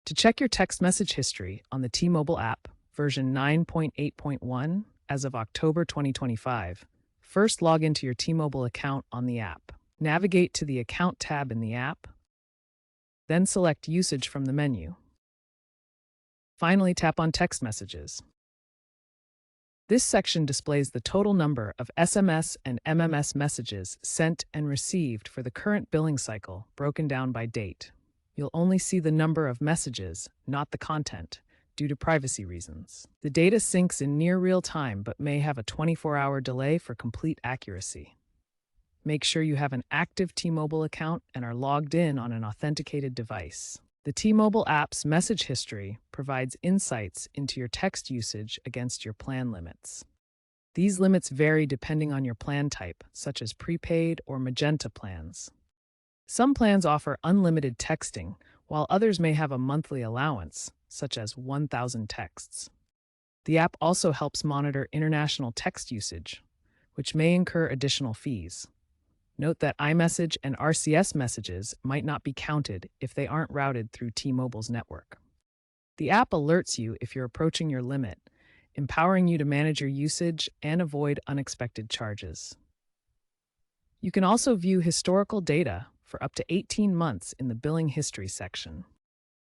To check your text message history on the T-Mobile app, version 9.8.1 as of October 2025, first log into your T-Mobile account on the app. Navigate to the Account tab in the app, then select Usage from the menu. Finally, tap on Text Messages. This section displays the total number of SMS and MMS messages sent and received for the current billing cycle, broken down by date. You'll only see the number of messages, not the content, due to privacy reasons. The data syncs in near real time but may have a 24-hour delay for complete accuracy. Make sure you have an active T-Mobile account and are logged in on an authenticated device. The T-Mobile app's message history provides insights into your text usage against your plan limits. These limits vary depending on your plan type, such as prepaid or magenta plans. Some plans offer unlimited texting, while others may have a monthly allowance, such as 1,000 texts. The app also helps monitor international text usage, which may incur additional fees. Note that iMessage and RCS messages might not be counted if they aren't routed through T-Mobile's network. The app alerts you if you're approaching your limit, empowering you to manage your usage and avoid unexpected charges. You can also view historical data for up to 18 months in the billing history section.